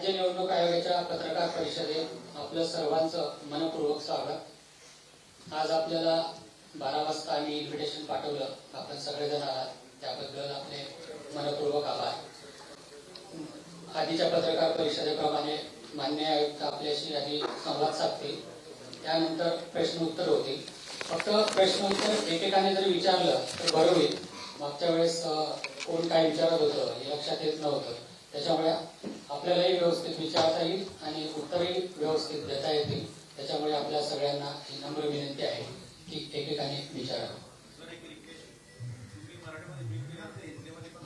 राज्य निवडणूक आयोगाच्या पत्रकार परिषदेत आपलं सर्वांचं मनपूर्वक स्वागत। आज आपल्याला 12 वाजता आम्ही इन्व्हिटेशन पाठवलं, आपण सगळेजण आलात, त्याबद्दल आपले मनपूर्वक आभार। आधीच्या पत्रकार परिषदेप्रमाणे माननीय आयुक्त आपल्याशी आधी संवाद साधतील, त्यानंतर प्रश्न उत्तर होतील। फक्त प्रश्न उत्तर एकेकाने जर विचारलं तर बरं होईल। मागच्या वेळेस कोण काय विचारत होतं हे लक्षात येत नव्हतं, त्याच्यामुळे आपल्यालाही व्यवस्थित विचारता येईल आणि उत्तरही व्यवस्थित देता येतील। त्याच्यामुळे आपल्या सगळ्यांना ही नम्र विनंती आहे की एकेकाने विचारावं।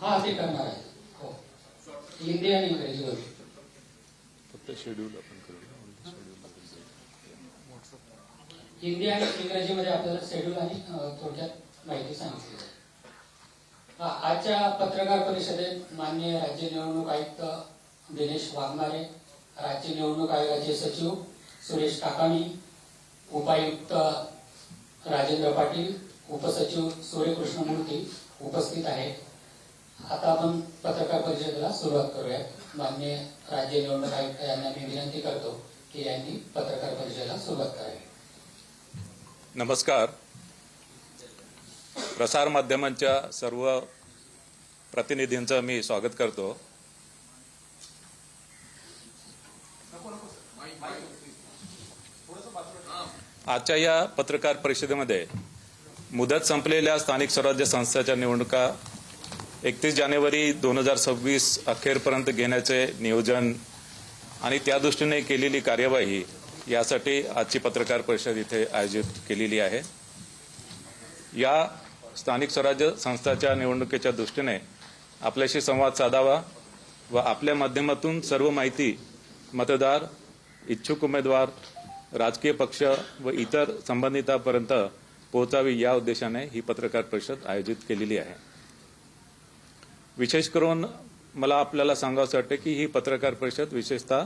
हा, ते करणार आहे। हो, हिंदी आणि इंग्रजी दोन्ही। फक्त शेड्यूल आपण करू। हिंदी आणि इंग्रजीमध्ये आपल्याला शेड्यूल आणि थोडक्यात माहिती सांगितली जाईल। आजच्या पत्रकार परिषदेत माननीय राज्य निवडणूक आयुक्त दिनेश वाघमारे, राज्य निवडणूक आयोगाचे सचिव सुरेश काकाणी, उपायुक्त राजेंद्र पाटील, उपसचिव सूर्यकृष्ण मूर्ती उपस्थित आहेत। आता आपण पत्रकार परिषदेला सुरुवात करूया। माननीय राज्य निवडणूक आयुक्त यांना मी विनंती करतो की यांनी पत्रकार परिषदेला सुरुवात करावी। नमस्कार। प्रसार माध्यमांच्या सर्व प्रतिनिधींचं मी स्वागत करतो। आजच्या या पत्रकार परिषदेमध्ये मुदत संपलेल्या स्थानिक स्वराज्य संस्थांच्या निवडणुका 31 जानेवारी 2026 अखेरपर्यंत घेण्याचे नियोजन आणि त्या दृष्टीने केलेली कार्यवाही यासाठी आजची पत्रकार परिषद इथे आयोजित केलेली आहे। या स्थानिक स्वराज्य संस्थांच्या निवडणुकीच्या दृष्टीने आपल्याशी संवाद साधावा व आपल्या माध्यमातून सर्व माहिती मतदार, इच्छुक उमेदवार, राजकीय पक्ष व इतर संबंधितांपर्यंत पोहोचावी या उद्देशाने ही पत्रकार परिषद आयोजित केलेली आहे। विशेष करून मला आपल्याला सांगावंसं वाटते की ही पत्रकार परिषद विशेषतः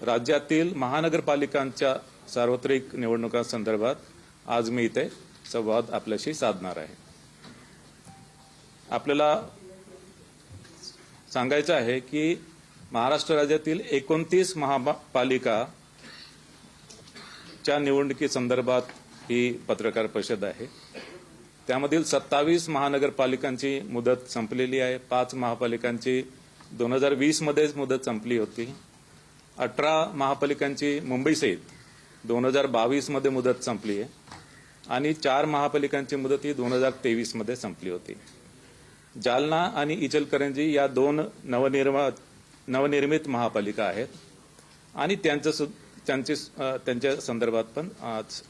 राज्यातील महानगरपालिकांच्या सार्वत्रिक निवडणुकांसंदर्भात आज मी इथे संवाद आपल्याशी साधणार आहे। आपल्याला सांगायचं आहे की महाराष्ट्र राज्यातील 29 महापालिकाच्या निवडणुकीसंदर्भात ही पत्रकार परिषद आहे। त्यामधील 27 महानगरपालिकांची मुदत संपलेली आहे। 5 महापालिकांची 2020 मध्येच मुदत संपली होती। 18 महापालिकांची मुंबईसहित 2022 मध्ये मुदत संपली आहे आणि 4 महापालिकांची मुदत ही 2023 मध्ये संपली होती। जालना आणि इचलकरंजी या 2 नवनिर्मित महापालिका आहेत आणि त्यांच्या संदर्भात पण आज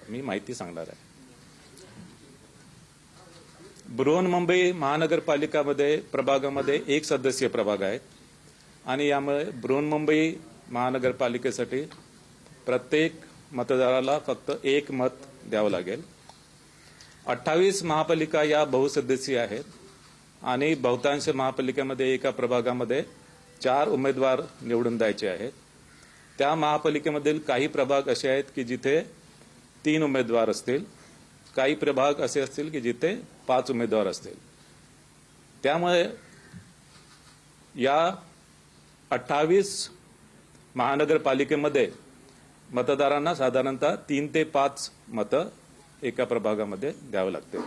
मी माहिती सांगणार आहे। बृहन्मुंबई महानगरपालिकामध्ये प्रभागामध्ये 1 सदस्यीय प्रभाग आहेत आणि यामुळे बृहन्मुंबई महानगरपालिकेसाठी प्रत्येक मतदाराला फक्त 1 मत द्यावं लागेल। 28 महापालिका या बहुसदस्यीय आहेत आणि बहुतांश महापालिकेमध्ये एका प्रभागामध्ये 4 उमेदवार निवडून द्यायचे आहेत। त्या महापालिकेमधील काही प्रभाग असे आहेत की जिथे 3 उमेदवार असतील, काही प्रभाग असे असतील की जिथे 5 उमेदवार असतील। त्यामुळे या 28 महानगरपालिकेमध्ये मतदारांना साधारणतः 3 ते 5 मतं एका प्रभागामध्ये द्यावे लागते।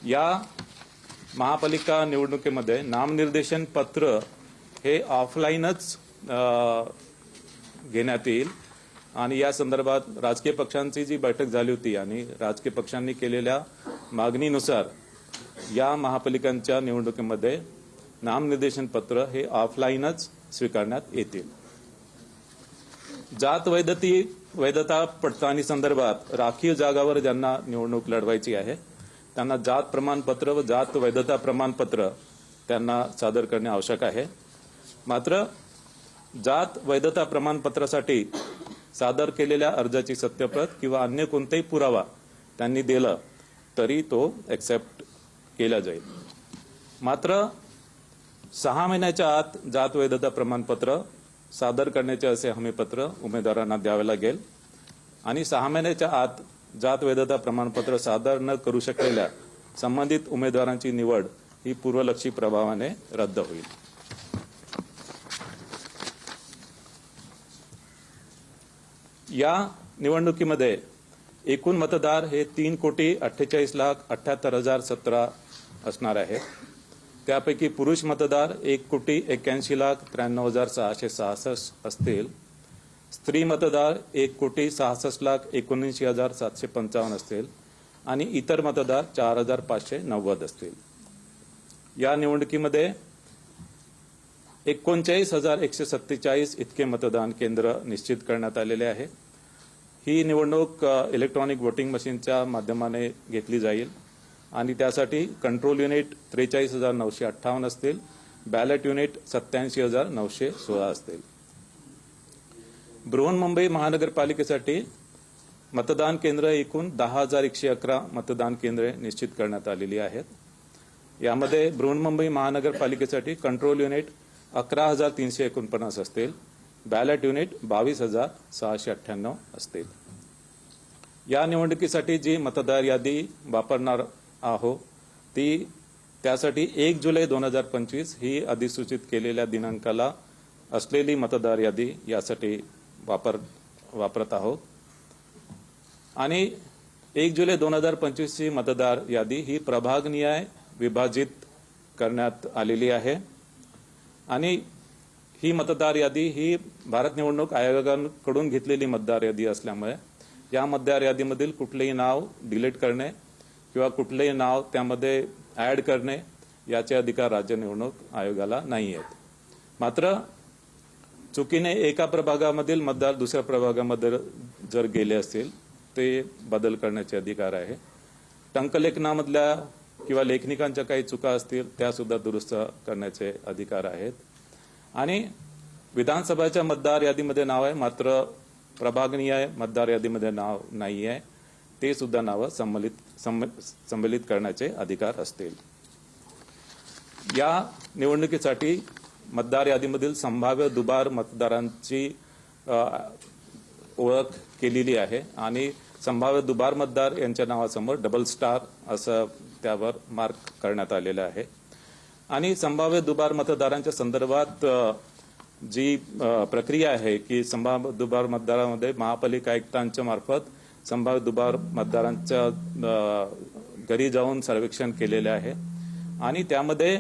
या महापालिका निवडणुकीमध्ये नामनिर्देशन पत्र हे ऑफलाईनच घेण्यात येईल आणि या संदर्भात राजकीय पक्षांची जी बैठक झाली होती आणि राजकीय पक्षांनी केलेल्या मागणीनुसार या महापालिकांच्या निवडणुकीमध्ये नामनिर्देशन पत्र हे ऑफलाईनच स्वीकारण्यात येतील। जात वैधता पडताळणी संदर्भात राखीव जागावर ज्यांना निवडणूक लढवायची आहे त्यांना जात प्रमाणपत्र व जात वैधता प्रमाणपत्र त्यांना सादर करणे आवश्यक आहे। मात्र जात वैधता प्रमाणपत्रासाठी सादर केलेल्या अर्जाची सत्यप्रत किंवा अन्य कोणताही पुरावा त्यांनी दिला तरी तो एक्सेप्ट केला जाईल। मात्र 6 महिन्याच्या आत जात वैधता प्रमाणपत्र सादर करण्याचे असे हमीपत्र उमेदवारांना द्यावे लागेल आणि 6 महिन्याच्या आत जात वैधता प्रमाणपत्र सादर न करू शकलेल्या संबंधित उमेदवारांची निवड ही पूर्वलक्षी प्रभावाने रद्द होईल। या निवडणुकीमध्ये एकूण मतदार हे 3,48,78,017 असणार आहेत. त्यापैकी पुरुष मतदार 1,81,93,666 असतील. स्त्री मतदार 1,66,79,755 असतील आणि इतर मतदार 4,590 असतील. या निवडणुकीमध्ये 39,147 इतके मतदान केंद्र निश्चित करण्यात आलेले आहे. ही निवडणूक इलेक्ट्रॉनिक व्होटिंग मशीनच्या माध्यमाने घेतली जाईल आणि त्यासाठी कंट्रोल युनिट 43,958 असतील, बॅलेट युनिट 87,916 असतील. बृहन्मुंबई महानगरपालिकेसाठी मतदान केंद्र एकूण 10,111 मतदान केंद्रे निश्चित करण्यात आलेली आहेत. यामध्ये बृहन्मुंबई महानगरपालिकेसाठी कंट्रोल युनिट 11,349 असतील, बॅलेट युनिट 22,698 असतील. या निवडणुकीसाठी जी मतदार यादी वापरणार आहोत ती त्यासाठी 1 जुलै 2025 ही अधिसूचित केलेल्या दिनांकाला असलेली मतदार यादी यासाठी वापरत आहोत आणि 1 जुलै 2025 ची मतदार यादी ही प्रभागनिहाय विभाजित करण्यात आलेली आहे आणि ही मतदार यादी ही भारत निवडणूक आयोगाकडून घेतलेली मतदार यादी असल्यामुळे या मतदार यादीमधील कुठलेही नाव डिलीट करणे किंवा कुठलेही नाव त्यामध्ये ऍड करणे याचे अधिकार राज्य निवडणूक आयोगाला नाही आहेत. मात्र चुकीने एका प्रभागामधील मतदार दुसऱ्या प्रभागामध्ये जर गेले असतील ते बदल करण्याचे अधिकार आहे. टंकलेखनामधल्या किंवा लेखनिकांच्या काही चुका असतील त्या सुद्धा दुरुस्त करण्याचे अधिकार आहेत. आणि विधानसभेच्या मतदार यादीमध्ये नाव आहे मात्र प्रभागनिहाय मतदार यादीमध्ये नाव नाही आहे ते सुद्धा नावं संमलित करण्याचे अधिकार असतील. या निवडणुकीसाठी मतदार यादीमधील संभाव्य दुबार मतदारांची ओळख केलेली आहे आणि संभाव्य दुबार मतदार यांच्या नावासमोर डबल स्टार असं त्यावर मार्क करण्यात आलेलं आहे. आणि संभाव्य दुबार मतदारांच्या संदर्भात जी प्रक्रिया आहे की संभाव्य दुबार मतदारांमध्ये महापालिका आयुक्तांच्या मार्फत संभाव्य दुबार मतदारांच्या घरी जाऊन सर्वेक्षण केलेले आहे आणि त्यामध्ये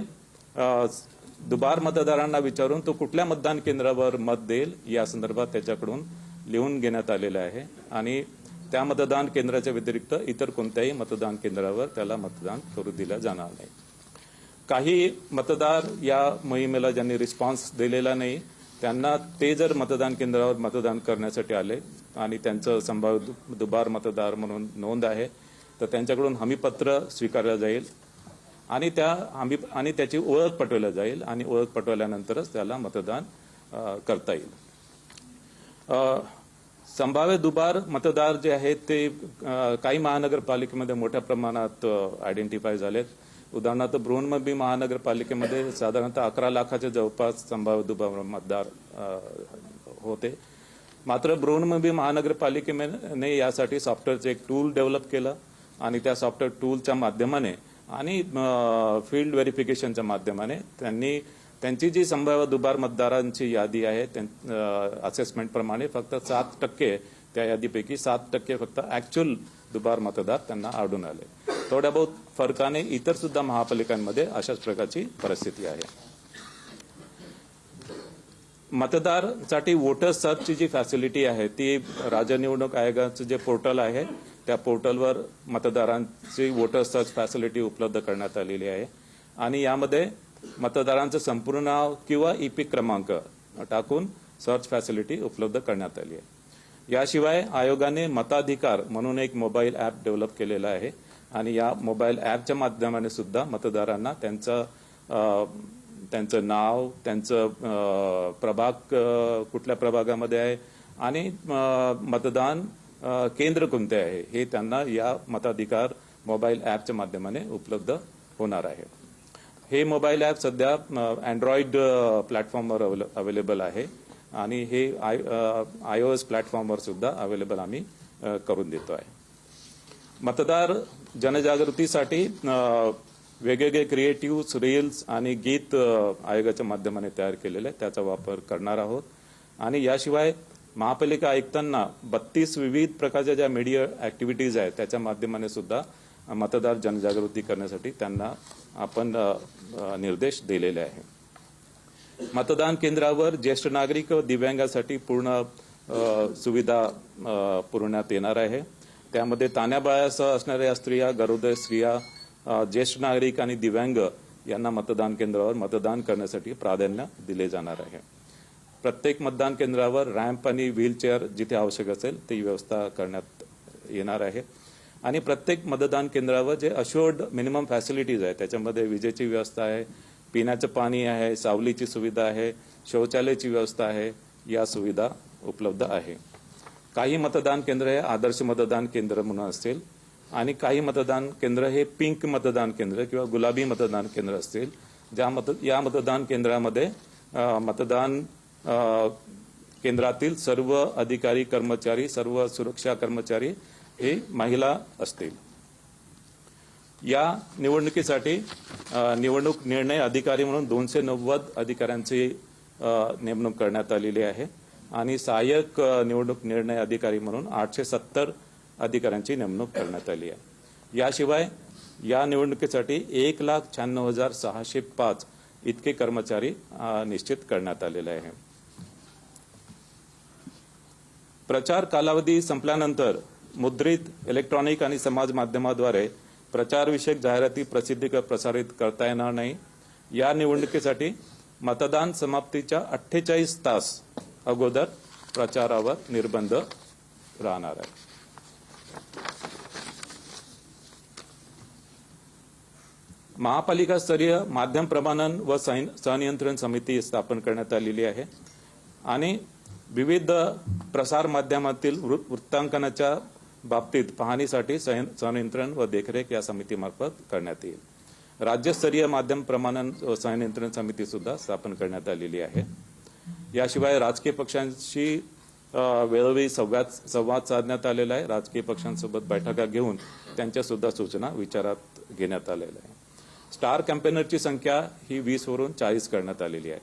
दुबार मतदारांना विचारून तो कुठल्या मतदान केंद्रावर मत देईल या संदर्भात त्याच्याकडून लिहून घेण्यात आलेलं आहे आणि त्या मतदान केंद्राच्या व्यतिरिक्त इतर कोणत्याही मतदान केंद्रावर त्याला मतदान करू दिलं जाणार नाही. काही मतदार या मोहिमेला ज्यांनी रिस्पॉन्स दिलेला नाही त्यांना ते जर मतदान केंद्रावर मतदान करण्यासाठी आले आणि त्यांचं संभाव्य दुबार मतदार म्हणून नोंद आहे तर त्यांच्याकडून हमीपत्र स्वीकारलं जाईल आणि त्याची ओळख पटवल्या जाईल आणि ओळख पटवल्यानंतरच त्याला मतदान करता येईल. संभाव्य दुबार मतदार जे आहेत ते काही महानगरपालिकेमध्ये मोठ्या प्रमाणात आयडेंटिफाय झालेत. उदाहरणार्थ बृहन्मुंबई महानगरपालिकेमध्ये साधारणतः 11 लाखाच्या जवळपास संभाव्य दुबार मतदार होते. मात्र बृहन्मुंबई महानगरपालिकेने यासाठी सॉफ्टवेअरचं एक टूल डेव्हलप केलं आणि त्या सॉफ्टवेअर टूलच्या माध्यमाने आणि फील्ड व्हेरिफिकेशनच्या माध्यमाने त्यांनी त्यांची जी संभाव्य दुबार मतदारांची यादी आहे असेसमेंट प्रमाणे फक्त 7% त्या यादीपैकी 7% फक्त ऍक्च्युअल दुबार मतदार त्यांना आढळून आले. थोड्या बहुत फरकाने इतर सुद्धा महापालिकांमध्ये अशाच प्रकारची परिस्थिती आहे. मतदारांसाठी वोटर सर्चची जी फॅसिलिटी आहे ती राज्य निवडणूक आयोगाचं जे पोर्टल आहे त्या पोर्टलवर मतदारांची वोटर सर्च फॅसिलिटी उपलब्ध करण्यात आलेली आहे आणि यामध्ये मतदारांचं संपूर्ण नाव किंवा ईपिक क्रमांक टाकून सर्च फॅसिलिटी उपलब्ध करण्यात आली आहे. याशिवाय आयोगाने मताधिकार म्हणून एक मोबाईल ॲप डेव्हलप केलेला आहे आणि या मोबाईल ॲपच्या माध्यमाने सुद्धा मतदारांना त्यांचं नाव, त्यांचं प्रभाग कुठल्या प्रभागामध्ये आहे आणि मतदान केंद्र कोणते आहे हे त्यांना या मताधिकार मोबाईल ॲपच्या माध्यमाने उपलब्ध होणार आहे. हे मोबाईल ॲप सध्या अँड्रॉइड प्लॅटफॉर्मवर अवेलेबल आहे आणि हे iOS प्लॅटफॉर्मवर सुद्धा अवेलेबल आम्ही करून देतो आहे. मतदार जनजागृतीसाठी वेगवेगळे क्रिएटिव्ह रील्स आणि गीत आयोगाच्या माध्यमाने तयार केलेले त्याचा वापर करणार आहोत आणि याशिवाय महापालिका आयुक्तांना 32 विविध प्रकारच्या ज्या मीडिया ऍक्टिव्हिटीज आहेत त्याच्या माध्यमाने सुद्धा मतदार जनजागृती करण्यासाठी त्यांना आपण निर्देश दिलेले आहे. मतदान केंद्रावर ज्येष्ठ नागरिक व दिव्यांगासाठी पूर्ण सुविधा पुरवण्यात येणार आहे. त्यामध्ये तान्याबाळासह असणाऱ्या स्त्रिया, गरोदर स्त्रिया, ज्येष्ठ नागरिक आणि दिव्यांग यांना मतदान केंद्रावर मतदान करण्यासाठी प्राधान्य दिले जाणार आहे. प्रत्येक मतदान केंद्रावर रॅम्प आणि व्हीलचेअर जिथे आवश्यक असेल ती व्यवस्था करण्यात येणार आहे. आणि प्रत्येक मतदान केंद्रावर जे अश्युअर्ड मिनिमम फॅसिलिटीज आहे त्याच्यामध्ये विजेची व्यवस्था आहे, पिण्याचं पाणी आहे, सावलीची सुविधा आहे, शौचालयाची व्यवस्था आहे, या सुविधा उपलब्ध आहे. काही मतदान केंद्र हे आदर्श मतदान केंद्र म्हणून असतील आणि काही मतदान केंद्र हे पिंक मतदान केंद्र किंवा गुलाबी मतदान केंद्र असतील. या मतदान केंद्रामध्ये मतदान केंद्रातील सर्व अधिकारी कर्मचारी, सर्व सुरक्षा कर्मचारी हे महिला असतील. या निवडणुकीसाठी निवडणूक निर्णय अधिकारी म्हणून 290 अधिकाऱ्यांची नेमणूक करण्यात आलेली आहे आणि सहाय्यक निवडणूक निर्णय अधिकारी म्हणून 870 अधिकाऱ्यांची नेमणूक करण्यात आली आहे. याशिवाय या निवडणुकीसाठी 1,96,605 इतके कर्मचारी निश्चित करण्यात आलेले आहे. प्रचार कालावधी संपल्यानंतर मुद्रित, इलेक्ट्रॉनिक आणि समाज माध्यमाद्वारे प्रचारविषयक जाहिराती प्रसारित करता येणार नाही. या निवडणुकीसाठी मतदान समाप्तीच्या 48 तास अगोदर प्रचारावर निर्बंध राहणार आहे. महापालिका स्तरीय माध्यम प्रमाणन व संनियंत्रण समिती स्थापन करण्यात आलेली आहे आणि विविध प्रसार माध्यमातील वृत्तांकनाच्या बाबतीत पाहणीसाठी संनियंत्रण व देखरेख या समितीमार्फत करण्यात येईल. राज्यस्तरीय माध्यम प्रमाणन व संनियंत्रण समिती सुद्धा स्थापन करण्यात आलेली आहे. याशिवाय राजकीय पक्षांशी वेळोवेळी संवाद साधण्यात आलेला आहे. राजकीय पक्षांसोबत बैठका घेऊन त्यांच्या सुद्धा सूचना विचारात घेण्यात आलेल्या आहे. स्टार कॅम्पेनरची संख्या ही 20 वरून 40 करण्यात आलेली आहे.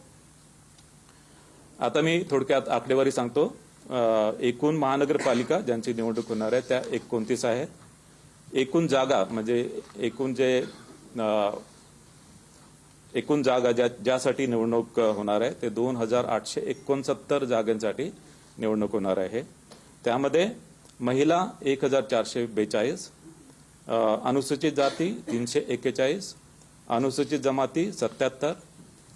आता मी थोडक्यात आकडेवारी सांगतो. एकूण महानगरपालिका ज्यांची निवडणूक होणार आहे त्या 29 आहे. एकूण जागा म्हणजे एकूण जागा ज्यासाठी निवडणूक होणार आहे ते 2,869 जागांसाठी निवडणूक होणार आहे. त्यामध्ये महिला 1,442, अनुसूचित जाती 341, अनुसूचित जमाती 77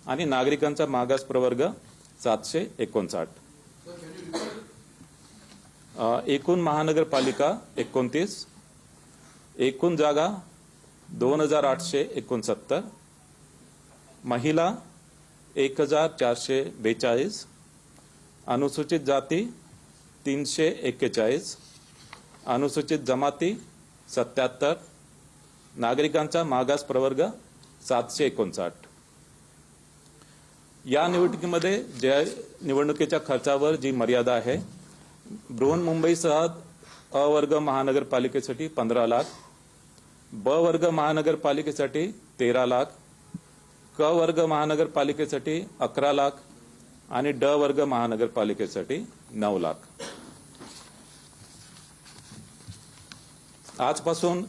आणि नागरिकांचा मागास प्रवर्ग 759. एकूण महानगरपालिका 29, एकूण जागा 2,869, महिला 1,442, अनुसूचित जाती 341, अनुसूचित जमाती 77, नागरिकांचा मागास प्रवर्ग 759. या निवडणुकीमध्ये ज्या निवडणुकीच्या खर्चावर जी मर्यादा आहे, बृहन्मुंबईसह अ वर्ग महानगरपालिकेसाठी 15 लाख, ब वर्ग महानगरपालिकेसाठी 13 लाख, क वर्ग महानगरपालिकेसाठी 11 लाख आणि ड वर्ग महानगरपालिकेसाठी 9 लाख. आजपासून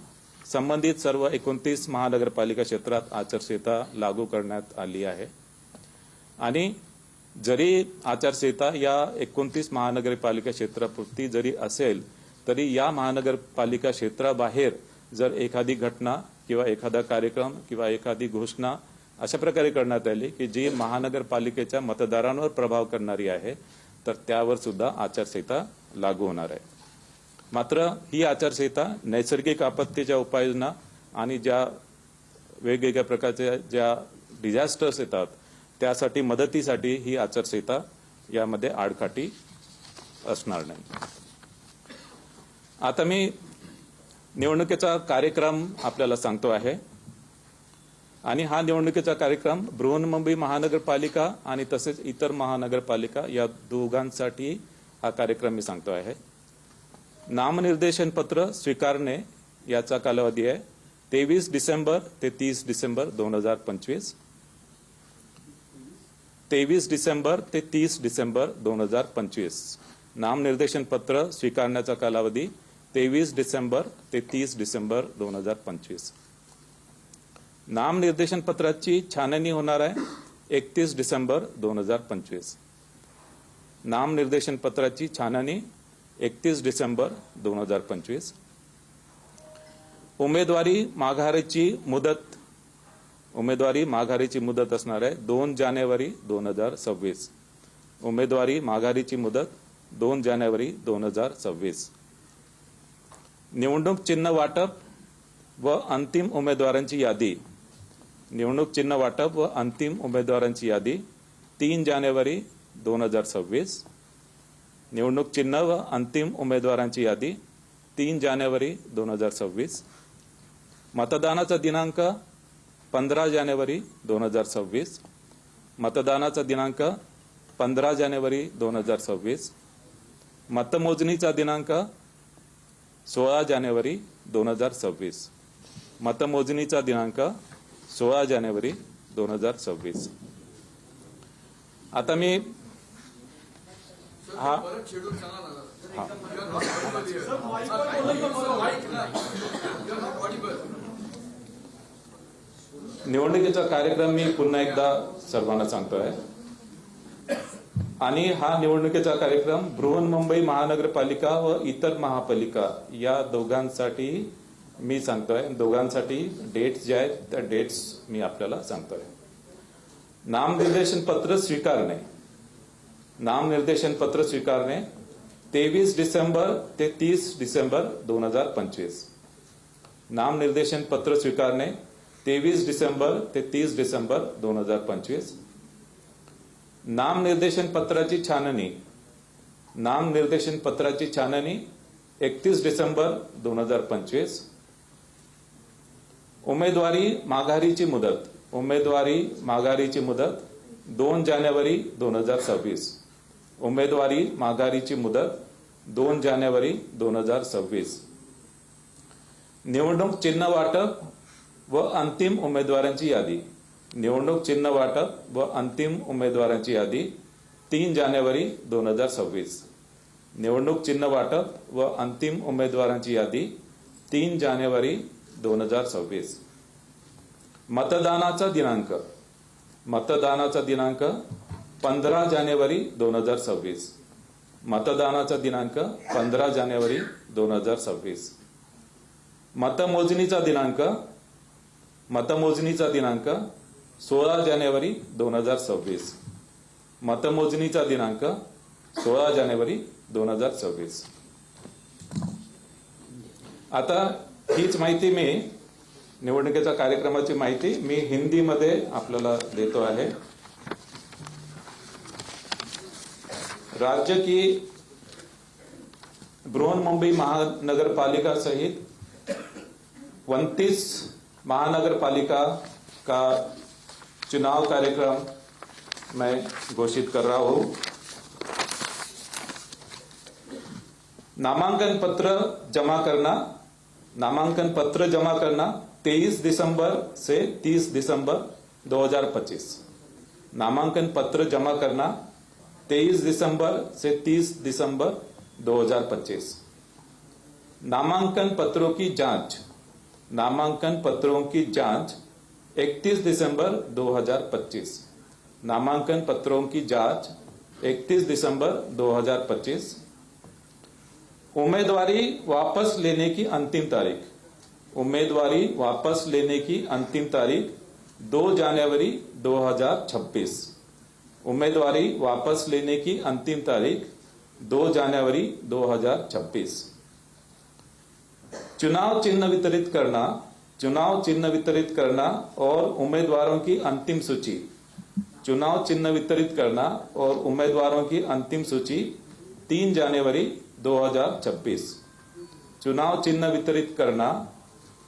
संबंधित सर्व 29 महानगरपालिका क्षेत्रात आचारसंहिता लागू करण्यात आली आहे आणि जरी आचारसंहिता या 29 महानगरपालिका क्षेत्रापुरती जरी असेल तरी या महानगरपालिका क्षेत्राबाहेर जर एखादी घटना किंवा एखादा कार्यक्रम किंवा एखादी घोषणा अशा प्रकारे करण्यात आली की जी महानगरपालिकेच्या मतदारांवर प्रभाव करणारी आहे तर त्यावर सुद्धा आचारसंहिता लागू होणार आहे. मात्र ही आचारसंहिता नैसर्गिक आपत्तीच्या उपाययोजना आणि ज्या वेगवेगळ्या प्रकारच्या ज्या डिझास्टर्स येतात त्यासाठी मदतीसाठी ही आचारसंहिता यामध्ये आडकाठी असणार नाही. आता मी निवडणुकीचा कार्यक्रम आपल्याला सांगतो आहे आणि हा निवडणुकीचा कार्यक्रम बृहन्मुंबई महानगरपालिका आणि तसेच इतर महानगरपालिका या दोघांसाठी हा कार्यक्रम मी सांगतो आहे. नामनिर्देशन पत्र स्वीकारणे याचा कालावधी आहे 23 डिसेंबर ते 30 डिसेंबर 2025. 23 डिसेंबर ते 30 डिसेंबर 2025. नामनिर्देशन पत्र स्वीकारण्याचा कालावधी 23 डिसेंबर ते 30 डिसेंबर 2025. नामनिर्देशन पत्राची छाननी होणार आहे 31 डिसेंबर 2025. नामनिर्देशन पत्राची छाननी 31 डिसेंबर 2025. उमेदवारी माघारीची मुदत असणार आहे 2 जानेवारी 2026. उमेदवारी माघारीची मुदत 2 जानेवारी 2026. निवडणूक चिन्ह वाटप व अंतिम उमेदवारांची यादी. निवडणूक चिन्ह वाटप व अंतिम उमेदवारांची यादी 3 जानेवारी 2026. निवडणूक चिन्ह व अंतिम उमेदवारांची यादी 3 जानेवारी 2026. मतदानाचा दिनांक 15 जानेवारी 2026. मतदानाचा दिनांक 15 जानेवारी 2026. मतमोजणीचा दिनांक 16 जानेवारी 2026. मतमोजणीचा दिनांक 16 जानेवारी 2026. आता मी हा निवडणुकीचा कार्यक्रम मी पुन्हा एकदा सर्वांना सांगतोय आणि हा निवडणुकीचा कार्यक्रम बृहन्मुंबई महानगरपालिका व इतर महापालिका या दोघांसाठी मी सांगतोय. दोघांसाठी डेट्स जे आहेत त्या डेट्स मी आपल्याला सांगतोय. नामनिर्देशन पत्र स्वीकारणे. नामनिर्देशन पत्र स्वीकारणे 23 डिसेंबर ते 30 डिसेंबर 2025. नामनिर्देशन पत्र स्वीकारणे 23 डिसेंबर ते 30 डिसेंबर 2025. नामनिर्देशन पत्राची छाननी. नामनिर्देशन पत्राची छाननी 31 डिसेंबर 2025. उमेदवारी माघारीची मुदत. उमेदवारी माघारीची मुदत 2 जानेवारी 2026. उमेदवारी माघारीची मुदत 2 जानेवारी 2026. निवडणूक चिन्ह वाटप व अंतिम उमेदवारांची यादी. निवडणूक चिन्ह वाटप व अंतिम उमेदवारांची यादी 3 जानेवारी 2026. निवडणूक चिन्ह वाटप व अंतिम उमेदवारांची यादी 3 जानेवारी 2026. मतदानाचा दिनांक. मतदानाचा दिनांक 15 जानेवारी 2026. मतदानाचा दिनांक 15 जानेवारी 2026. मतमोजणीचा दिनांक. मतमोजणीचा दिनांक 16 जानेवारी 2026. मतमोजणीचा दिनांक 16 जानेवारी 2026. आता हीच माहिती मी निवडणुकीच्या कार्यक्रमाची माहिती मी हिंदीमध्ये आपल्याला देतो आहे. राज्य की बृहन्मुंबई महानगरपालिका सहित 29 महानगरपालिका का चुनाव कार्यक्रम मैं घोषित कर रहा हूं. नामांकन पत्र जमा करना. नामांकन पत्र जमा करना 23 दिसंबर से 30 दिसंबर 2025. नामांकन पत्र जमा करना 23 दिसंबर से 30 दिसंबर 2025. नामांकन पत्रों की जांच. नामांकन पत्रों की जांच 31 दिसंबर 2025. नामांकन पत्रों की जांच 31 दिसंबर 2025. उम्मीदवारी वापस लेने की अंतिम तारीख. उम्मीदवारी वापस लेने की अंतिम तारीख 2 जनवरी 2026. उम्मीदवारी वापस लेने की अंतिम तारीख 2 जनवरी 2026. चुनाव चिन्ह वितरित करना. चुनाव चिन्ह वितरित करना और उम्मीदवारों की अंतिम सूची. चुनाव चिन्ह वितरित करना और उम्मीदवारों की अंतिम सूची 3 जनवरी 2026. चुनाव चिन्ह वितरित करना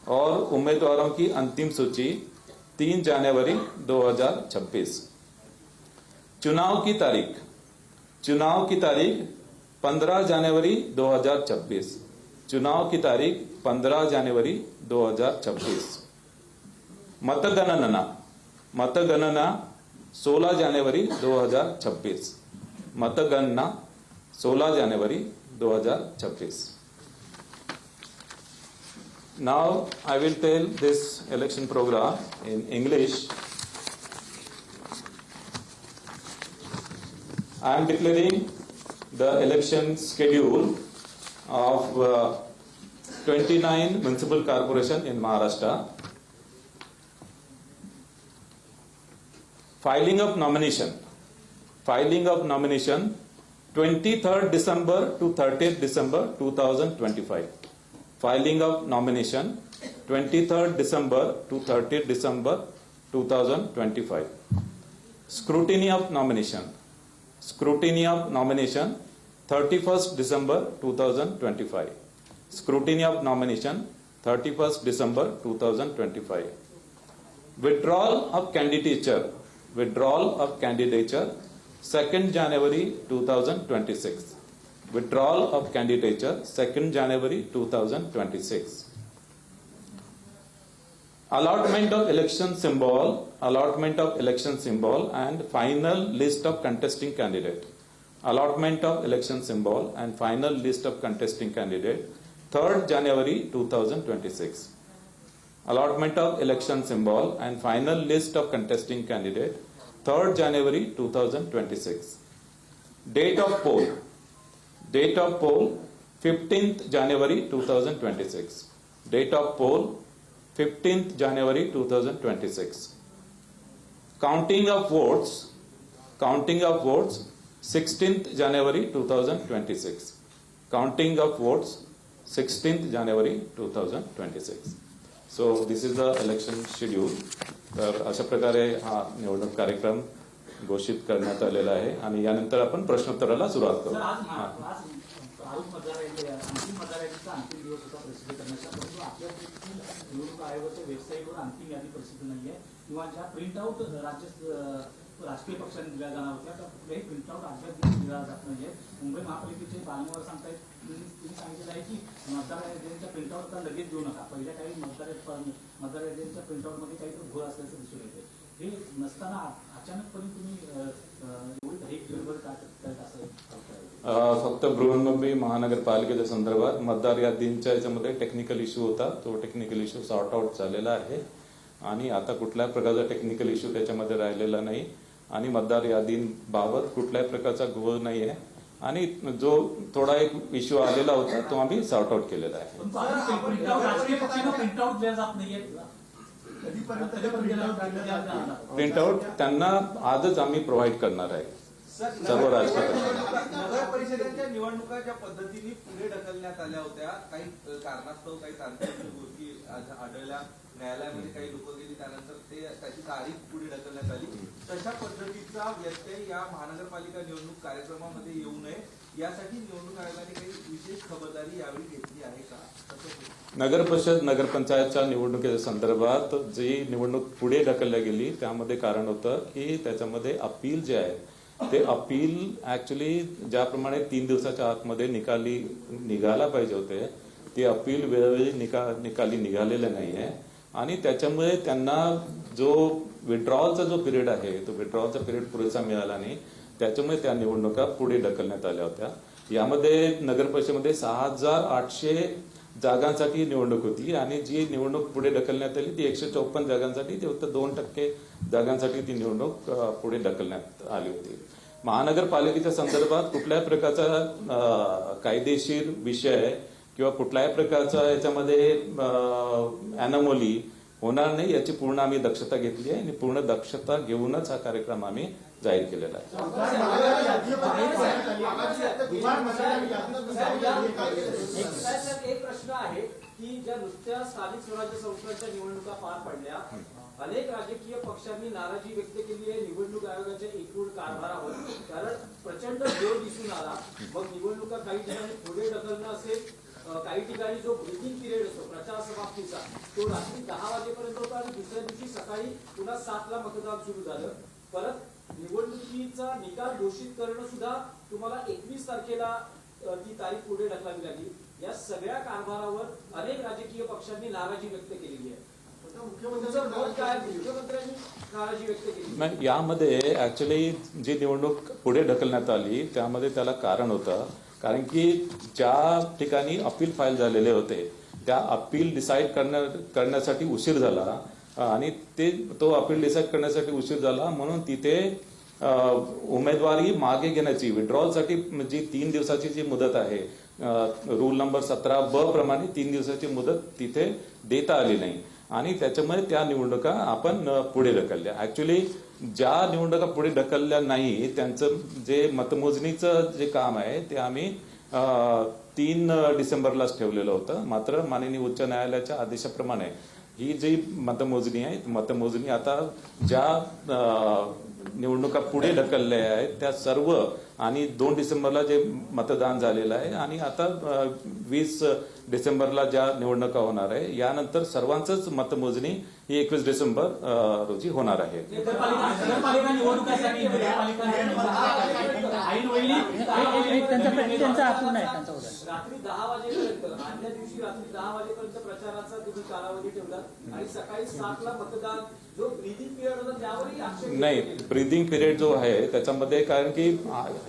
और उम्मीदवारों की अंतिम सूची 3 जनवरी 2026. चुनाव की तारीख. चुनाव की तारीख 15 जनवरी 2026. चुनाव की तारीख 15 जनवरी 2026. मतगणना. मतगणना 16 जनवरी 2026. मतगणना 16 जानेवारी 2026. Now I will tell this election program in English. I am declaring the election schedule of 29 municipal corporation in Maharashtra. Filing of nomination 23rd December to 30th December 2025. Filing of nomination 23rd December to 30th December 2025. Scrutiny of nomination 31st December 2025. Scrutiny of nomination 31st December 2025. Withdrawal of candidature 2nd January 2026. Withdrawal of candidature 2nd January 2026. Allotment of election symbol and final list of contesting candidate. Allotment of election symbol and final list of contesting candidate 3rd January 2026. Allotment of election symbol and final list of contesting candidate 3rd January 2026. Date of poll 15th January 2026. Date of poll 15th January 2026. Counting of votes 16th January 2026. Counting of votes 16th January 2026. So this is the election schedule. तर अशा प्रकारे हा निवडणूक कार्यक्रम घोषित करण्यात आलेला आहे आणि यानंतर आपण प्रश्नोत्तराला सुरुवात करू. अंतिम दिवस होता प्रसिद्ध करण्याचा, परंतु आपल्या निवडणूक आयोगाच्या वेबसाईटवर अंतिम यादी प्रसिद्ध नाही आहे किंवा ज्या प्रिंटआउट राजकीय पक्षांनी दिल्या जाणार होत्या त्या कुठल्याही प्रिंटआउट अद्याप दिला जात नाहीये. मुंबई महापालिकेचे बालमावर सांगतायत, त्यांनी सांगितलं आहे की मतदार यादीच्या प्रिंटआउट लगेच देऊ नका. पहिल्या काही मतदार यादीच्या प्रिंटआउट मध्ये काहीतरी घोळ असल्याचं दिसून येते. हे नसताना अचानकपणे तुम्ही एवढी घाई करत असं फक्त बृहन्मुंबई महानगरपालिकेच्या संदर्भात मतदार यादींच्या याच्यामध्ये टेक्निकल इश्यू होता. तो टेक्निकल इश्यू सॉर्ट आउट झालेला आहे आणि आता कुठल्याही प्रकारचा टेक्निकल इश्यू त्याच्यामध्ये राहिलेला नाही आणि मतदार यादींबाबत कुठल्याही प्रकारचा घोळ नाही आहे आणि जो थोडा एक इश्यू आलेला होता तो आम्ही सॉर्ट आउट केलेला आहे. प्रिंटआउट त्यांना आजच आम्ही प्रोव्हाइड करणार आहे. सर्व राजकीय नगर परिषदेच्या निवडणुका ज्या पद्धतीने पुढे ढकलण्यात आल्या होत्या, काही कारणास्तव काही तांत्रिक गोष्टी आढळल्या, न्यायालयामध्ये काही लोक गेली, त्यानंतर त्याची तारीख पुढे ढकलण्यात आली. तशा पद्धतीचा व्यत्यय या महानगरपालिका निवडणूक कार्यक्रमामध्ये येऊ नये यासाठी निवडणूक आयोगाने काही विशेष खबरदारी यावेळी घेतली आहे का? नगर परिषद नगरपंचायतच्या निवडणुकीच्या संदर्भात जी निवडणूक पुढे ढकलल्या गेली त्यामध्ये कारण होतं की त्याच्यामध्ये अपील जे आहे ते अपील ऍक्च्युली ज्याप्रमाणे 3 दिवसाच्या आतमध्ये निघायला पाहिजे होते ते अपील वेळोवेळी निकाली निघालेले नाहीये आणि त्याच्यामुळे त्यांना जो विड्रॉलचा जो पिरियड आहे तो विड्रॉलचा पिरियड पुरेसा मिळाला नाही. त्याच्यामुळे त्या निवडणुका पुढे ढकलण्यात आल्या होत्या. यामध्ये नगर परिषदेमध्ये 6,800 जागांसाठी निवडणूक होती आणि जी निवडणूक पुढे ढकलण्यात आली ती 154 जागांसाठी, ते फक्त 2% जागांसाठी ती निवडणूक पुढे ढकलण्यात आली होती. महानगरपालिकेच्या संदर्भात कुठल्याही प्रकारचा कायदेशीर विषय किंवा कुठल्याही प्रकारचा याच्यामध्ये अॅनोमली होणार नाही याची पूर्ण आम्ही दक्षता घेतली आहे आणि पूर्ण दक्षता घेऊनच हा कार्यक्रम आम्ही जाहीर केलेला आहे. एक प्रश्न आहे की ज्या नुसत्या स्थानिक स्वराज्य संस्थांच्या निवडणुका पार पडल्या, अनेक राजकीय पक्षांनी नाराजी व्यक्त केली आहे निवडणूक आयोगाच्या एकूण कारभारावर, कारण प्रचंड जोर दिसून आला. मग निवडणुका काही ठिकाणी पुढे ढकलणं असेल, काही ठिकाणी जो ब्रीथिंग पिरियड असतो प्रचार समाप्तीचा तो रात्री 10 वाजेपर्यंत होता आणि दुसऱ्या दिवशी सकाळी पुन्हा 7ला मतदान सुरू झालं. परत निवडणुकीचा निकाल घोषित करणं सुद्धा तुम्हाला 21 तारखेला ती तारीख पुढे ढकलावी लागली. या सगळ्या कारभारावर अनेक राजकीय पक्षांनी नाराजी व्यक्त केलेली आहे. तुमचं मत काय? मुख्यमंत्र्यांनी नाराजी व्यक्त केली. नाही, यामध्ये ऍक्च्युली जी निवडणूक पुढे ढकलण्यात आली त्यामध्ये त्याला कारण होतं, कारण की ज्या ठिकाणी अपील फाईल झालेले होते त्या अपील डिसाईड करण्यासाठी उशीर झाला आणि तो अपील डिसाईड करण्यासाठी उशीर झाला म्हणून तिथे उमेदवारी मागे घेण्याची विड्रॉलसाठी जी 3 दिवसाची जी मुदत आहे रूल नंबर 17(ब) प्रमाणे 3 दिवसाची मुदत तिथे देता आली नाही आणि त्याच्यामुळे त्या निवडणुका आपण पुढे ढकलल्या. ऍक्च्युली ज्या निवडणुका पुढे ढकलल्या नाही त्यांचं जे मतमोजणीचं जे काम आहे ते आम्ही 3 डिसेंबरलाच ठेवलेलं होतं. मात्र माननीय उच्च न्यायालयाच्या आदेशाप्रमाणे ही जी मतमोजणी आहे मतमोजणी आता ज्या निवडणुका पुढे ढकलल्या आहेत त्या सर्व आणि 2 डिसेंबरला जे मतदान झालेलं आहे आणि आता 20 डिसेंबरला ज्या निवडणुका होणार आहे यानंतर सर्वांचंच मतमोजणी ही 21 डिसेंबर रोजी होणार आहे. नगरपालिका निवडणुकासाठी रात्री 10 वाजेपर्यंत आदल्या दिवशी रात्री 10 वाजेपर्यंत प्रचाराचा तुम्ही कालावधी ठेवला आणि सकाळी 7ला मतदान जो ब्रीदिंग पिरियड होता त्यावरही आक्षेप नाही, ब्रीदिंग पिरियड जो आहे त्याच्यामध्ये कारण की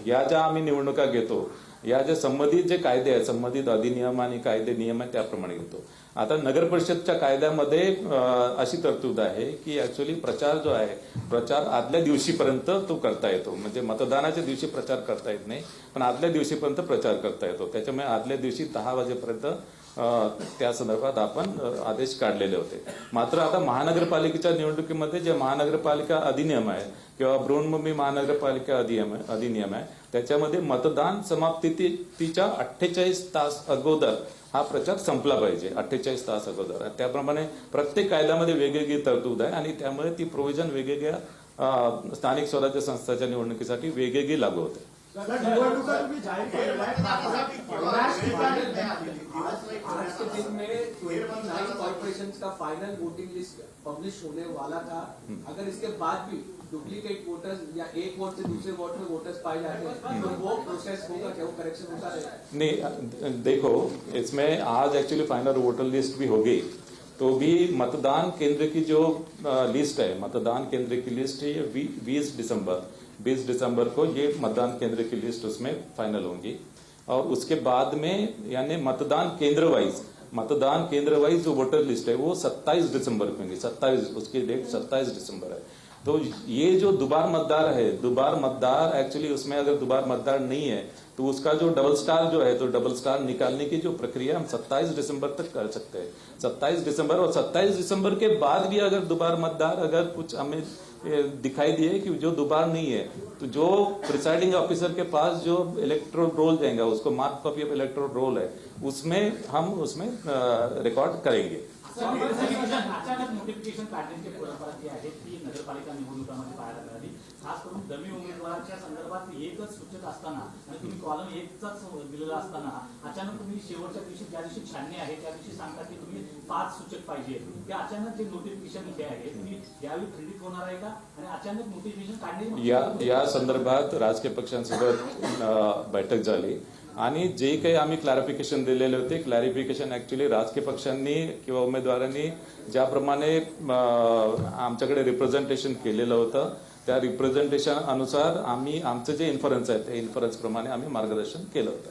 या ज्या आम्ही निवडणुका घेतो या ज्या संबंधित जे कायदे आहेत संबंधित अधिनियम आणि कायदे नियम आहेत त्याप्रमाणे घेतो. आता नगर परिषदच्या कायद्यामध्ये अशी तरतूद आहे की ऍक्च्युली प्रचार जो आहे प्रचार आदल्या दिवशीपर्यंत तो करता येतो, म्हणजे मतदानाच्या दिवशी प्रचार करता येत नाही पण आदल्या दिवशीपर्यंत प्रचार करता येतो. त्याच्यामुळे आदल्या दिवशी 10 वाजेपर्यंत त्या संदर्भात आपण आदेश काढलेले होते. मात्र आता महानगरपालिकेच्या निवडणुकीमध्ये जे महानगरपालिका अधिनियम आहे किंवा बृहन्मुंबई महानगरपालिका अधिनियम आहे त्याच्यामध्ये मतदान समाप्तीच्या 48 तास अगोदर हा प्रचार संपला पाहिजे. 48 तास अगोदर त्याप्रमाणे प्रत्येक कायद्यामध्ये वेगवेगळी तरतूद आहे आणि त्यामुळे ती प्रोव्हिजन वेगवेगळ्या स्थानिक स्वराज्य संस्थांच्या निवडणुकीसाठी वेगवेगळी लागू होते. आज के दिन में 29 कॉर्पोरेशन का फाइनल वोटिंग लिस्ट पब्लिश होने वाला था. अगर इसके बाद भी डुप्लीकेट वोटर्स या एक वोट से दूसरे वोट में वोटर्स पाए जाते हैं तो वो प्रोसेस होगा क्या, वो करेक्शन होता रहेगा? नहीं, देखो इसमें आज एक्चुअली फाइनल वोटर लिस्ट भी होगी तो भी मतदान केंद्र की जो लिस्ट है मतदान केंद्र की लिस्ट है ये 20 दिसंबर को ये मतदान केंद्र की लिस्ट उसमें फाइनल होंगी और उसके बाद में यानी मतदान केंद्र वाइज जो वोटर लिस्ट है वो 27 दिसंबर को होंगी. 27 उसकी डेट 27 दिसंबर है. तो ये जो दुबार मतदार एक्चुअली उसमें अगर दुबार मतदार नहीं है तो उसका जो डबल स्टार जो है तो डबल स्टार निकालने की जो प्रक्रिया हम 27 दिसंबर तक कर सकते हैं. 27 दिसंबर और 27 दिसंबर के बाद भी अगर दुबार मतदार अगर कुछ हमें दिखाई दिए कि जो दुबार नहीं है तो जो प्रिसाइडिंग ऑफिसर के पास जो इलेक्ट्रोल रोल जाएगा उसको mark copy of electoral roll है उसमें हम उसमें रिकॉर्ड करेंगे. अचानक नोटिफिकेशन काढण्याची परंपरा जी आहे ती नगरपालिका निवडणुकांमध्ये पाहायला मिळाली. खास करून डमी उमेदवाराच्या संदर्भात एकच सूचक असताना आणि तुम्ही कॉलम 1चाच दिलेला असताना अचानक तुम्ही शेवटच्या दिवशी ज्या दिवशी छाननी आहे त्या दिवशी सांगता की तुम्ही 5 सूचक पाहिजे. ते अचानक जे नोटिफिकेशन जे आहे तुम्ही यावेळी खंडित होणार आहे का आणि अचानक नोटिफिकेशन काढणे या संदर्भात राजकीय पक्षांसोबत बैठक झाली आणि जे काही आम्ही क्लॅरिफिकेशन दिलेले होते क्लॅरिफिकेशन ऍक्च्युली राजकीय पक्षांनी किंवा उमेदवारांनी ज्याप्रमाणे आमच्याकडे रिप्रेझेंटेशन केलेलं होतं त्या रिप्रेझेंटेशन अनुसार आम्ही आमचं जे इन्फरन्स आहे त्या इन्फरन्स प्रमाणे आम्ही मार्गदर्शन केलं होतं.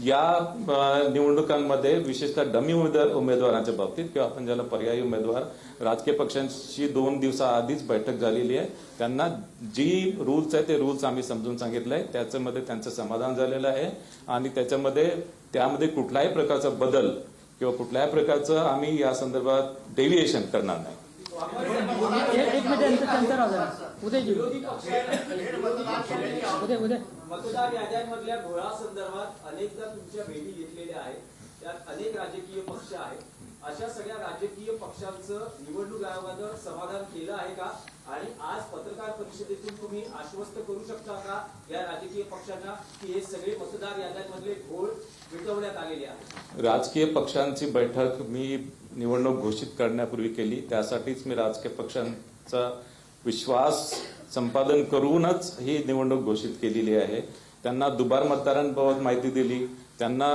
या निवडणुकांमध्ये विशेषतः डमी उमेदवारांच्या बाबतीत किंवा आपण ज्याला पर्यायी उमेदवार राजकीय पक्षांशी 2 दिवसाआधीच बैठक झालेली आहे. त्यांना जी रूल्स आहे ते रूल्स आम्ही समजून सांगितलंय त्याच्यामध्ये त्यांचं समाधान झालेलं आहे आणि त्यामध्ये कुठल्याही प्रकारचा बदल किंवा कुठल्याही प्रकारचं आम्ही या संदर्भात डेव्हिएशन करणार नाही. मतदार याद्यांमधल्या घोळासंदर्भात अनेकदा तुमच्या भेटी घेतलेल्या आहेत. त्यात अनेक राजकीय पक्ष आहेत. अशा सगळ्या राजकीय पक्षांचं निवडणूक आयोगानं समाधान केलं आहे का आणि आज पत्रकार परिषदेतून तुम्ही आश्वस्त करू शकता का या राजकीय पक्षांना की हे सगळे मतदार याद्यांमधले घोळ मिटवण्यात आलेले आहेत? राजकीय पक्षांची बैठक मी निवडणूक घोषित करण्यापूर्वी केली. त्यासाठीच मी राजकीय पक्षांचा विश्वास संपादन करूनच ही निवडणूक घोषित केलेली आहे. त्यांना दुबार मतदारांबाबत माहिती दिली. त्यांना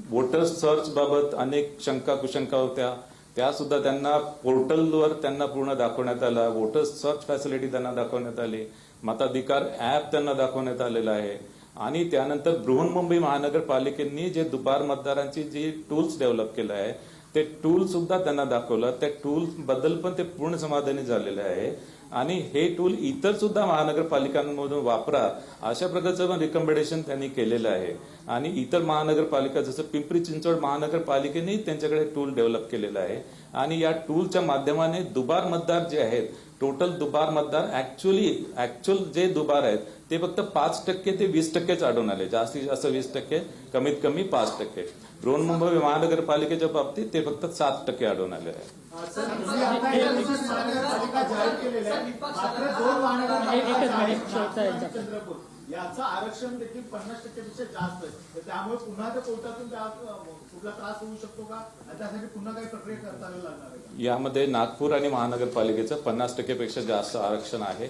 वोटर सर्च बाबत अनेक शंका कुशंका होत्या त्या सुद्धा त्यांना पोर्टलवर त्यांना पूर्ण दाखवण्यात आला. वोटर्स सर्च फॅसिलिटी त्यांना दाखवण्यात आली. मताधिकार ऍप त्यांना दाखवण्यात आलेला आहे. आणि त्यानंतर बृहन्मुंबई महानगरपालिकेने जे दुबार मतदारांची जी टूल्स डेव्हलप केलं आहे ते टूल सुद्धा त्यांना दाखवलं. त्या टूल्स बद्दल पण ते पूर्ण समाधानी झालेले आहे. आणि हे टूल इतर सुद्धा महानगरपालिकांमधून वापरा अशा प्रकारचं पण रिकमेंडेशन त्यांनी केलेलं आहे. आणि इतर महानगरपालिका जसं पिंपरी चिंचवड महानगरपालिकेने त्यांच्याकडे टूल डेव्हलप केलेला आहे. आणि या टूलच्या माध्यमाने दुबार मतदार जे आहेत, टोटल दुबार मतदार ऍक्च्युअल जे दुबार आहेत ते फक्त 5% ते 20%च आढळून आले. जास्तीत जास्त 20%, कमीत कमी 5%. बृहन्मुंबई महानगरपालिकेच्या बाबतीत ते फक्त 7% आढळून आले आहे. महानगरपालिका जाहीर केलेलं आहे. मात्र 2 महानगरपालिका चंद्रपूर याचं आरक्षण देखील 50% पेक्षा जास्त आहे. तर त्यामुळे पुन्हा त्या कोर्टातून कुठला त्रास होऊ शकतो का? आणि त्यासाठी पुन्हा काही प्रक्रिया करता लागणार आहे का? यामध्ये नागपूर आणि महानगरपालिकेचं 50% पेक्षा जास्त आरक्षण आहे.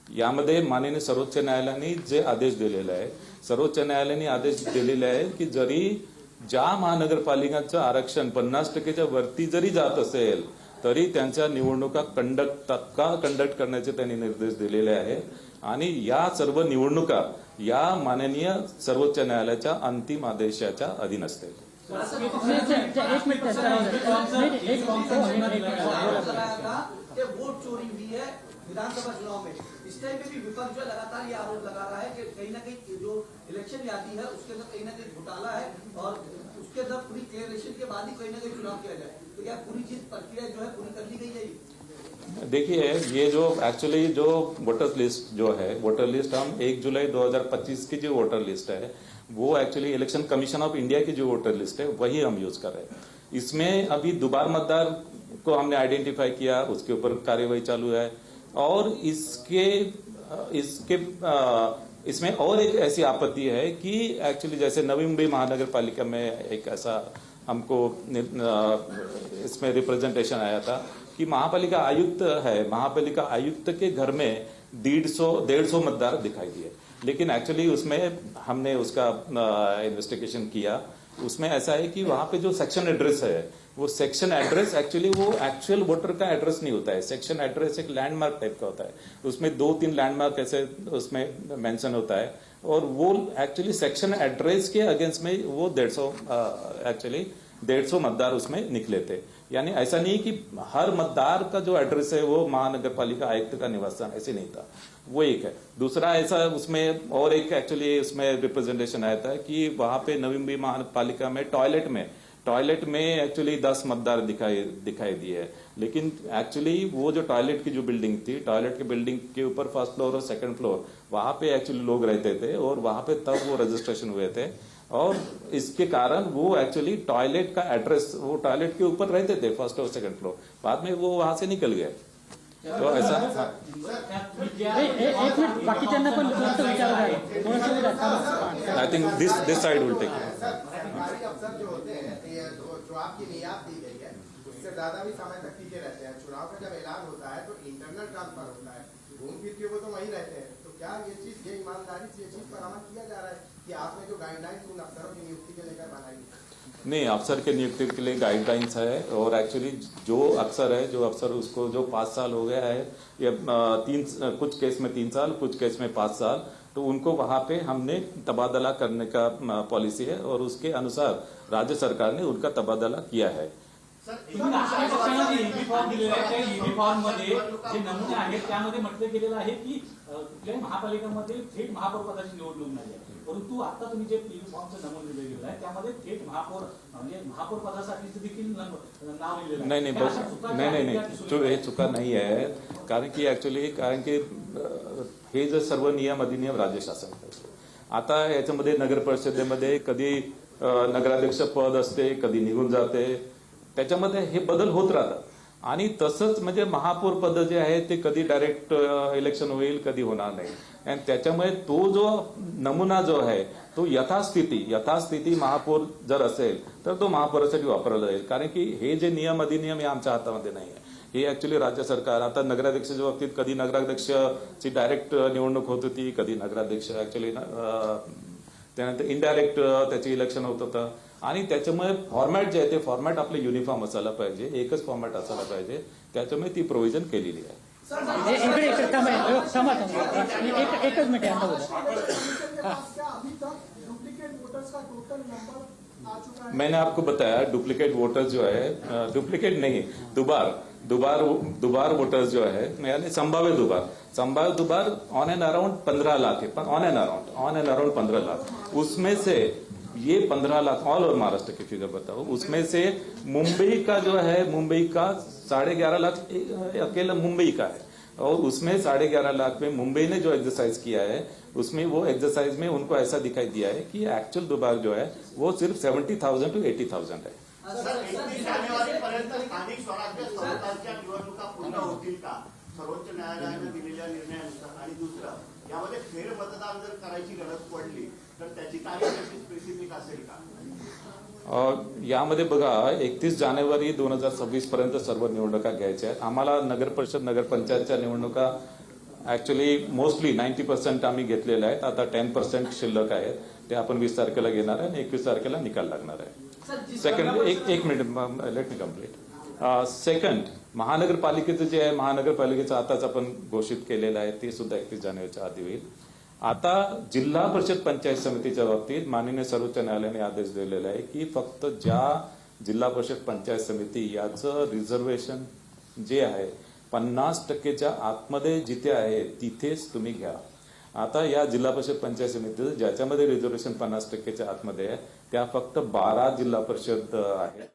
यामध्ये माननीय सर्वोच्च न्यायालयाने जे आदेश दिलेले आहे, सर्वोच्च न्यायालयाने आदेश दिलेले आहे की जरी ज्या महानगरपालिकांचं आरक्षण 50%च्या वरती जरी जात असेल तरी त्यांच्या निवडणुका तत्काळ कंडक्ट करण्याचे त्यांनी निर्देश दिलेले आहेत. आणि या सर्व निवडणुका या माननीय सर्वोच्च न्यायालयाच्या अंतिम आदेशाच्या अधीन असतील. वोट चोरी हुई है विधानसभा चुनाव में. इस टाइम पे भी विपक्ष जो लगातार ये आरोप लगा रहा है कि कहीं ना कहीं जो इलेक्शन में आती है उसके अंदर कहीं ना कहीं घोटाला है और उसके अंदर पूरी क्लियरेशन के बाद ही कहीं ना कहीं चुनाव किया जाए. तो क्या पूरी चीज प्रक्रिया जो है पूरी कर ली गई है? देखिए, ये जो एक्चुअली जो वोटर लिस्ट जो है, वोटर लिस्ट हम 1 जुलाई 2025 की जो वोटर लिस्ट है वो actually election commission of India की जो वोटर लिस्ट है वही हम यूज कर रहे हैं. इसमें अभी दुबार मतदार को हमने आइडेंटिफाई किया, उसके ऊपर कार्यवाही चालू है. और इसमें और एक ऐसी आपत्ति है कि एक्चुअली जैसे नवी मुंबई महानगर पालिका में एक ऐसा हमको इसमें रिप्रेजेंटेशन आया था कि महापालिका आयुक्त है, महापालिका आयुक्त के घर में 150 मतदार दिखाई दिए. लेकिन एक्चुअली उसमें हमने उसका इन्वेस्टिगेशन किया. उसमें ऐसा है कि वहां पे जो सेक्शन एड्रेस है वो सेक्शन एड्रेस एक्चुअली वो एक्चुअल वोटर का एड्रेस नहीं होता है. सेक्शन एड्रेस एक लैंडमार्क टाइप का होता है. उसमें 2-3 लैंडमार्क ऐसे उसमें मेंशन होता है और वो एक्चुअली सेक्शन एड्रेस के अगेंस्ट में वो 150 मतदार उसमें निकले थे. यानी ऐसा नहीं कि हर मतदार का जो एड्रेस है वो महानगर पालिका आयुक्त का निवास स्थान, ऐसे नहीं था. वो एक है. दूसरा ऐसा उसमें और एक एक्चुअली उसमें रिप्रेजेंटेशन आया था कि वहां पे नवी मुंबई महानगरपालिका में टॉयलेट में एक्चुअली 10 मतदार दिखाई दिए. लेकिन एक्चुअली वो जो टॉयलेट की जो बिल्डिंग थी, टॉयलेट की बिल्डिंग के ऊपर फर्स्ट फ्लोर और सेकंड फ्लोर वहां पे एक्चुअली लोग रहते थे और वहां पे तब वो रजिस्ट्रेशन हुए थे. और इसके कारण वो एक्चुअली टॉयलेट का एड्रेस वो टॉयलेट के ऊपर रहते थे फर्स्ट और सेकंड फ्लोर. बाद में वो वहां से निकल गए. तो ऐसा एक मिनिट बाकीच्यांना पण प्रश्न विचारत आहे. I think this side will take. सरकारी अफसर जो होते हैं जो आपकी नियात दी गई है उससे ज्यादा भी समय तक के रहते हैं. चुनाव का जब ऐलान होता है तो इंटरनल ट्रांसफर होता है, घूम फिर के वो तो वहीं रहते हैं. तो क्या ये ईमानदारी से ये चीज पर अमल किया जा रहा है कि आपने जो गाइडलाइंस उन अफसरों की नियुक्ति के लेकर बनाई? नहीं, अफसर के नियुक्ति के लिए गाइडलाइंस है. और एक्चुअली जो अफसर उसको जो 5 साल हो गया है या कुछ केस में 3 साल, कुछ केस में 5 साल, तो उनको वहां पे हमने तबादला करने का पॉलिसी है और उसके अनुसार राज्य सरकार ने उनका तबादला किया है. तुम्ही राष्ट्रीय पक्षाने ईबी फॉर्म दिलेला आहे. त्या ईबी फॉर्म मध्ये जे नमुने आहेत त्यामध्ये म्हटलं गेलेलं आहे की कुठल्याही महापालिकांमध्ये थेट महापौर पदाची निवडणूक नाही आहे. परंतु आता तुम्ही जे ईबी फॉर्मचं नमून दिलं गेलं आहे त्यामध्ये थेट महापौर म्हणजे महापौर पदासाठी देखील नाव लिहिलेलं आहे. नाही, हे चुका नाही आहे. कारण की हे जे सर्व नियम अधिनियम राज्य शासन करतो. आता याच्यामध्ये नगर परिषदेमध्ये कधी नगराध्यक्ष पद असते, कधी निघून जाते. त्याच्यामध्ये हे बदल होत राहतात. आणि तसंच म्हणजे महापौर पद जे आहे ते कधी डायरेक्ट इलेक्शन होईल, कधी होणार नाही. आणि त्याच्यामुळे तो जो नमुना जो आहे तो यथास्थिती महापौर जर असेल तर तो महापौरासाठी वापरला जाईल. कारण की हे जे नियम अधिनियम हे आमच्या हातामध्ये नाही आहे. हे ऍक्च्युली राज्य सरकार. आता नगराध्यक्षाच्या बाबतीत कधी नगराध्यक्षाची डायरेक्ट निवडणूक होत होती, कधी नगराध्यक्ष ऍक्च्युली त्यानंतर इनडायरेक्ट त्याचे इलेक्शन होत होतं. आणि त्याच्यामुळे फॉर्मॅट जे आहे ते फॉर्मॅट आपले युनिफॉर्म असायला पाहिजे, एकच फॉर्मॅट असायला पाहिजे, त्याच्यामुळे ती प्रोव्हिजन केलेली आहे. इकडे थांबा. एकच मिनिट यांना बोला. मैंने आपको बताया डुप्लीकेट वोटर्स जो है, डुप्लीकेट नहीं, दुबार वोटर्स जो है, यानी संभाव्य दुबार ऑन एंड अराउंड 15 लाख है, ऑन एंड अराउंड 15 लाख. उसमें से ये 15 लाख ऑल ओवर महाराष्ट्र की फिगर बताओ, उसमें से मुंबई का जो है, मुंबई का 11.5 लाख अकेला मुंबई का है, और उसमें 11.5 लाख में मुंबई ने जो एक्सरसाइज किया है उसमें वो एक्सरसाइज में उनको ऐसा दिखाई दिया है कि एक्चुअल दुबार जो है वो सिर्फ 70,000 to 80,000 है. सर 31 जानेवारीपर्यंत स्थानिक स्वराज्य संस्थांच्या निवडणुका पूर्ण होतील का सर्वोच्च न्यायालयाने दिलेल्या निर्णयानुसार? आणि दुसरं, यामध्ये फेरमतदान जर करायची गरज पडली तर त्याची तारीख कशी स्पेसिफिक असेल का? यामध्ये बघा 31 जानेवारी 2026 पर्यंत सर्व निवडणुका घ्यायच्या आहेत. आम्हाला नगर परिषद नगरपंचायतच्या निवडणुका ऍक्च्युली मोस्टली 90% आम्ही घेतलेल्या आहेत. आता 10% शिल्लक आहेत, ते आपण 20 तारखेला घेणार आहे आणि 21 तारखेला निकाल लागणार आहे. सेकंड, एक minute, let me complete. Second, महानगरपालिकेचं जे आहे, महानगरपालिकेचं आताच आपण घोषित केलेलं आहे, ते सुद्धा 31 जानेवारीच्या आधी होईल. आता जिल्हा परिषद पंचायत समितीच्या बाबतीत माननीय सर्वोच्च न्यायालयाने आदेश दिलेला आहे की फक्त ज्या जिल्हा परिषद पंचायत समिती याचं रिझर्वेशन जे आहे 50%च्या आतमध्ये जिथे आहे तिथेच तुम्ही घ्या. आता या जिल्हा परिषद पंचायत समिती ज्याच्यामध्ये रिझर्वेशन 50%च्या आतमध्ये आहे त्या फक्त 12 जिल्हा परिषद आहेत.